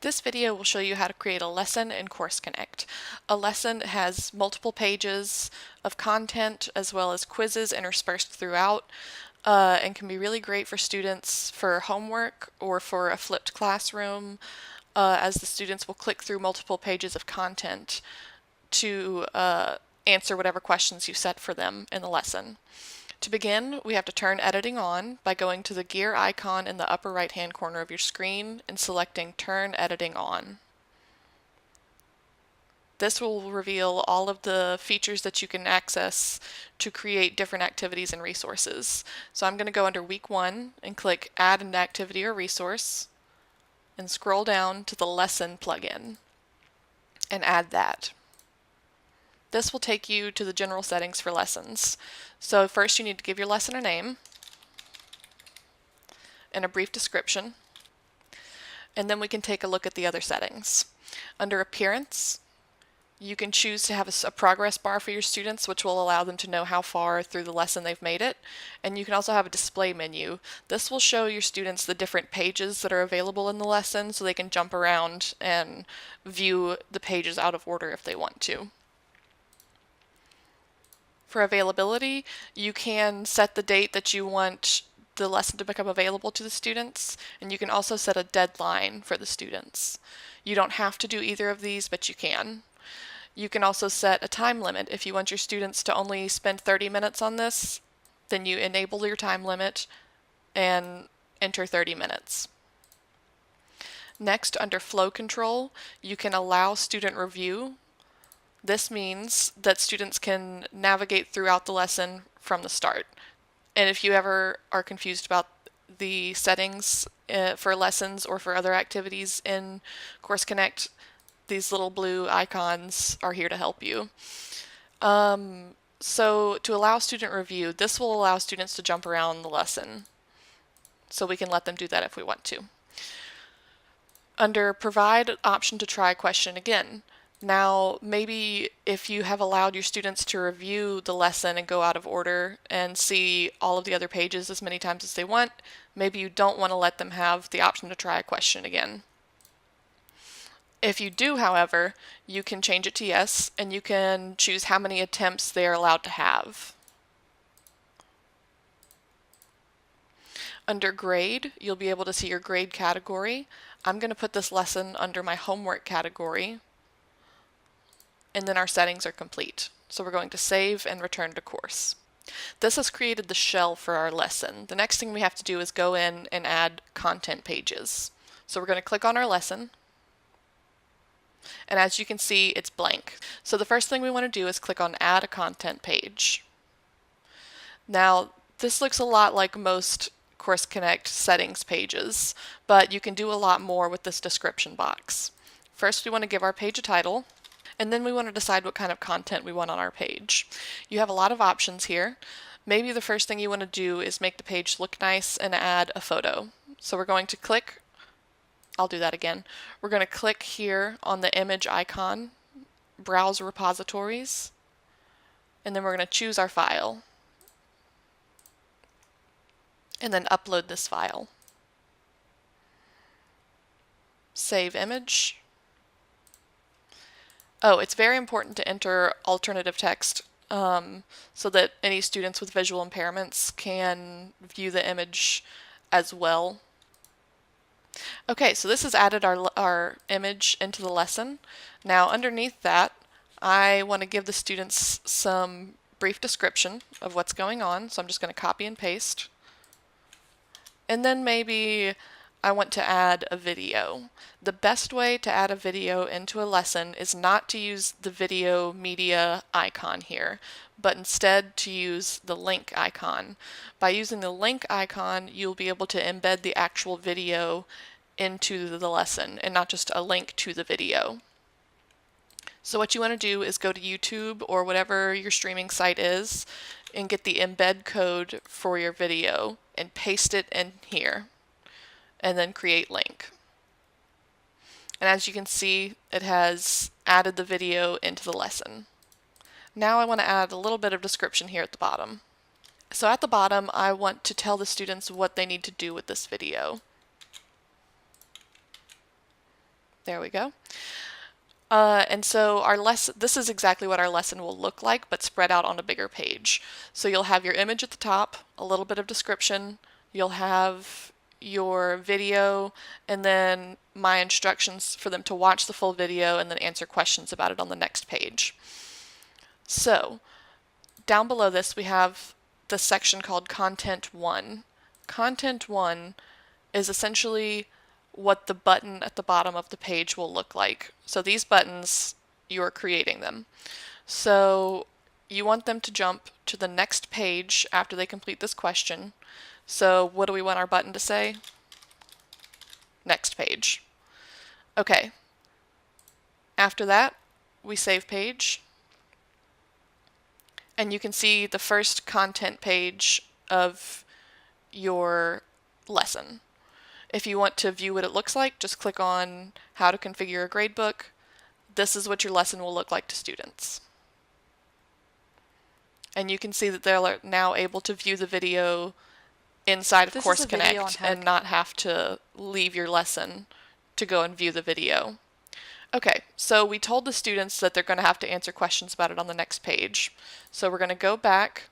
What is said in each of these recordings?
This video will show you how to create a lesson in Course Connect. A lesson has multiple pages of content as well as quizzes interspersed throughout and can be really great for students for homework or for a flipped classroom as the students will click through multiple pages of content to answer whatever questions you set for them in the lesson. To begin, we have to turn editing on by going to the gear icon in the upper right hand corner of your screen and selecting Turn Editing On. This will reveal all of the features that you can access to create different activities and resources. So I'm going to go under Week 1 and click Add an Activity or Resource and scroll down to the Lesson plugin and add that. This will take you to the general settings for lessons. So first you need to give your lesson a name and a brief description, and then we can take a look at the other settings. Under Appearance, you can choose to have a progress bar for your students, which will allow them to know how far through the lesson they've made it. And you can also have a display menu. This will show your students the different pages that are available in the lesson so they can jump around and view the pages out of order if they want to. For availability, you can set the date that you want the lesson to become available to the students, and you can also set a deadline for the students. You don't have to do either of these, but you can. You can also set a time limit. If you want your students to only spend 30 minutes on this, then you enable your time limit and enter 30 minutes. Next, under Flow Control, you can allow student review. This means that students can navigate throughout the lesson from the start. And if you ever are confused about the settings for lessons or for other activities in Course Connect, these little blue icons are here to help you. So to allow student review, this will allow students to jump around the lesson. So we can let them do that if we want to. Under Provide option to try question again. Now, maybe if you have allowed your students to review the lesson and go out of order and see all of the other pages as many times as they want, maybe you don't want to let them have the option to try a question again. If you do, however, you can change it to yes, and you can choose how many attempts they are allowed to have. Under Grade, you'll be able to see your grade category. I'm going to put this lesson under my homework category, and then our settings are complete. So we're going to save and return to course. This has created the shell for our lesson. The next thing we have to do is go in and add content pages. So we're going to click on our lesson, and as you can see, it's blank. So the first thing we want to do is click on Add a Content Page. Now, this looks a lot like most Course Connect settings pages, but you can do a lot more with this description box. First, we want to give our page a title, and then we want to decide what kind of content we want on our page. You have a lot of options here. Maybe the first thing you want to do is make the page look nice and add a photo. So we're going to click, I'll do that again. We're going to click here on the image icon, browse repositories, and then we're going to choose our file, and then upload this file. Save image. Oh, it's very important to enter alternative text so that any students with visual impairments can view the image as well. Okay, so this has added our image into the lesson. Now underneath that, I want to give the students some brief description of what's going on, so I'm just going to copy and paste. And then maybe I want to add a video. The best way to add a video into a lesson is not to use the video media icon here, but instead to use the link icon. By using the link icon, you'll be able to embed the actual video into the lesson and not just a link to the video. So what you want to do is go to YouTube or whatever your streaming site is and get the embed code for your video and paste it in here, and then create link. And as you can see, it has added the video into the lesson. Now I want to add a little bit of description here at the bottom. So at the bottom, I want to tell the students what they need to do with this video. There we go. And so our lesson, this is exactly what our lesson will look like, but spread out on a bigger page. So you'll have your image at the top, a little bit of description, you'll have your video, and then my instructions for them to watch the full video and then answer questions about it on the next page. So down below this we have the section called Content 1. Content 1 is essentially what the button at the bottom of the page will look like. So these buttons, you are creating them. So you want them to jump to the next page after they complete this question. So what do we want our button to say? Next page. Okay. After that, we save page. And you can see the first content page of your lesson. If you want to view what it looks like, just click on How to Configure a Gradebook. This is what your lesson will look like to students. And you can see that they're now able to view the video inside of Course Connect and not have to leave your lesson to go and view the video. Okay, so we told the students that they're going to have to answer questions about it on the next page. So we're going to go back,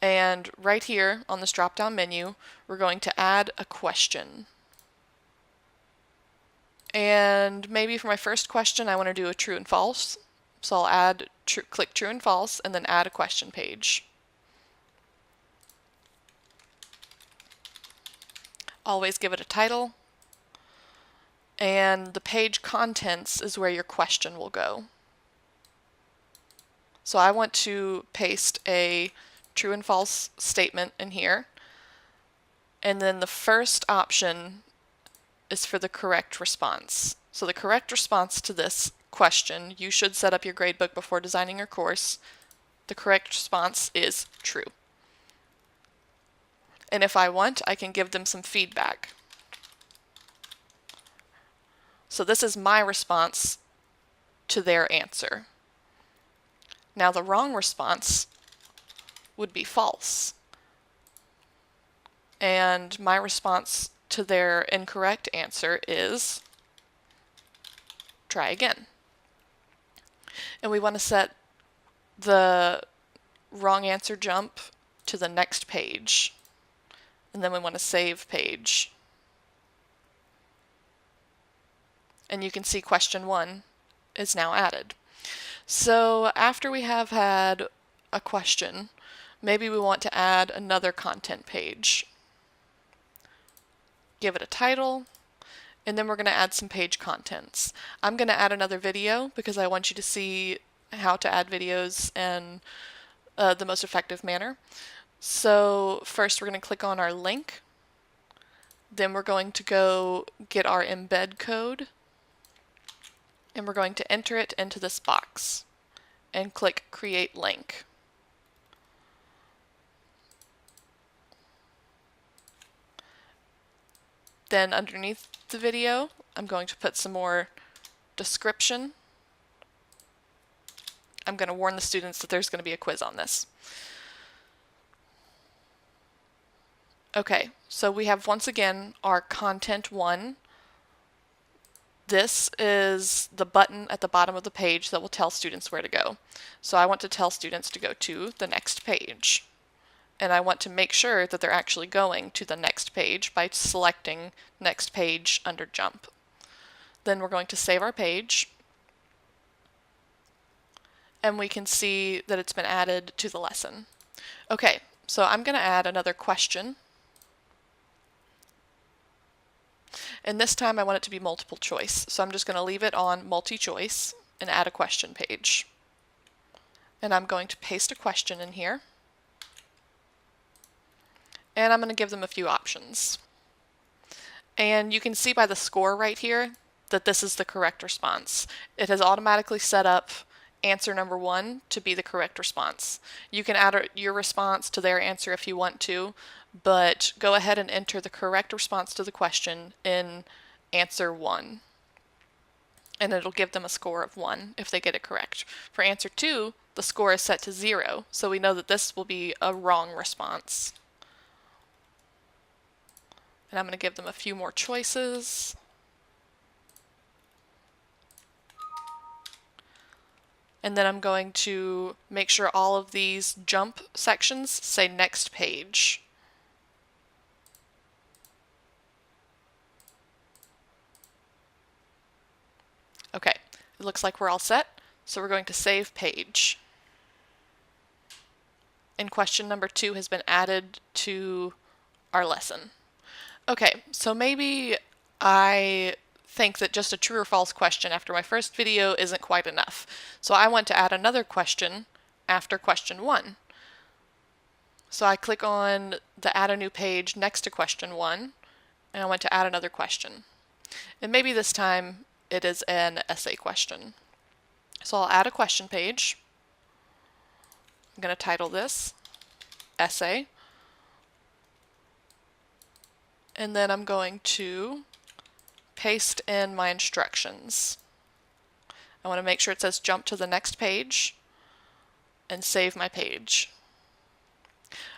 and right here on this drop-down menu, we're going to add a question. And maybe for my first question, I want to do a true and false. So I'll click true and false, and then add a question page. Always give it a title. And the page contents is where your question will go. So I want to paste a true and false statement in here. And then the first option is for the correct response. So the correct response to this question, you should set up your gradebook before designing your course. The correct response is true. And if I want, I can give them some feedback. So this is my response to their answer. Now the wrong response would be false. And my response to their incorrect answer is try again. And we want to set the wrong answer jump to the next page. And then we want to save page. And you can see question 1 is now added. So after we have had a question, maybe we want to add another content page. Give it a title, and then we're going to add some page contents. I'm going to add another video because I want you to see how to add videos in the most effective manner. So first we're going to click on our link, then we're going to go get our embed code, and we're going to enter it into this box and click Create Link. Then underneath the video, I'm going to put some more description. I'm going to warn the students that there's going to be a quiz on this. Okay, so we have once again our Content 1. This is the button at the bottom of the page that will tell students where to go. So I want to tell students to go to the next page. And I want to make sure that they're actually going to the next page by selecting Next Page under Jump. Then we're going to save our page. And we can see that it's been added to the lesson. Okay, so I'm going to add another question. And this time I want it to be multiple choice. So I'm just going to leave it on multi-choice and add a question page. And I'm going to paste a question in here. And I'm going to give them a few options. And you can see by the score right here that this is the correct response. It has automatically set up answer number 1 to be the correct response. You can add your response to their answer if you want to, but go ahead and enter the correct response to the question in answer 1. And it'll give them a score of 1 if they get it correct. For answer 2, the score is set to 0, so we know that this will be a wrong response. And I'm going to give them a few more choices. and then I'm going to make sure all of these jump sections say next page. Okay, it looks like we're all set, so we're going to save page. And question number 2 has been added to our lesson. Okay, so maybe I think that just a true or false question after my first video isn't quite enough. So I want to add another question after question 1. So I click on the add a new page next to question 1, and I want to add another question. And maybe this time it is an essay question. So I'll add a question page. I'm going to title this essay. And then I'm going to paste in my instructions. I want to make sure it says jump to the next page and save my page.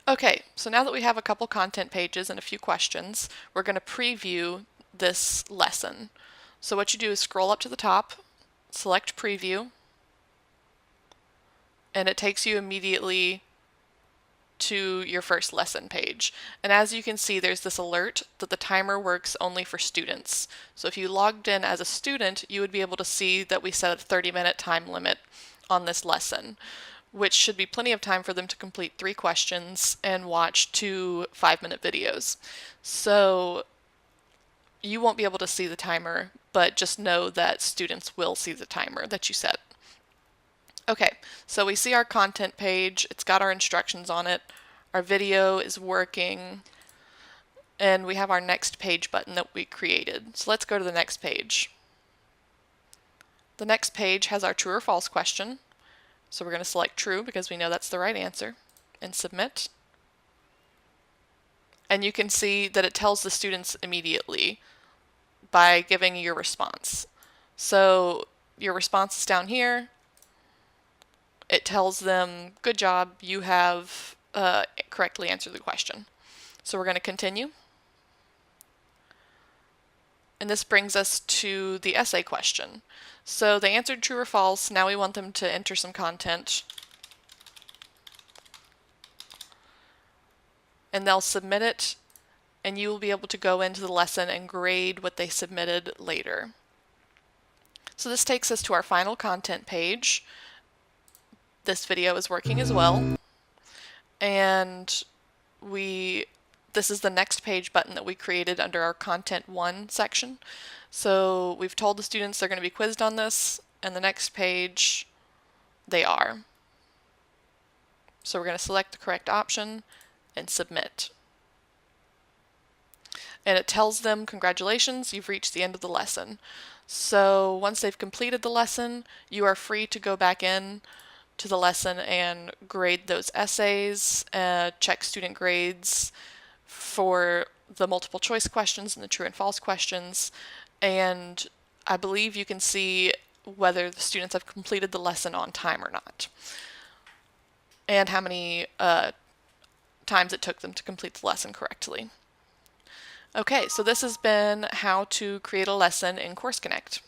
Okay, so now that we have a couple content pages and a few questions, we're going to preview this lesson. So what you do is scroll up to the top, select preview, and it takes you immediately to your first lesson page. And as you can see, there's this alert that the timer works only for students. So if you logged in as a student, you would be able to see that we set a 30-minute time limit on this lesson, which should be plenty of time for them to complete 3 questions and watch 2 5-minute videos. So you won't be able to see the timer, but just know that students will see the timer that you set. Okay, so we see our content page, it's got our instructions on it, our video is working, and we have our next page button that we created. So let's go to the next page. The next page has our true or false question, so we're going to select true because we know that's the right answer, and submit. And you can see that it tells the students immediately by giving your response. So your response is down here. It tells them, good job, you have correctly answered the question. So we're going to continue. And this brings us to the essay question. So they answered true or false. Now we want them to enter some content. And they'll submit it, and you will be able to go into the lesson and grade what they submitted later. So this takes us to our final content page. This video is working as well, and this is the next page button that we created under our Content 1 section. So we've told the students they're going to be quizzed on this, and the next page they are. So we're going to select the correct option and submit. And it tells them, congratulations, you've reached the end of the lesson. So once they've completed the lesson, you are free to go back in to the lesson and grade those essays, check student grades for the multiple choice questions and the true and false questions, and I believe you can see whether the students have completed the lesson on time or not, and how many times it took them to complete the lesson correctly. Okay, so this has been how to create a lesson in Course Connect.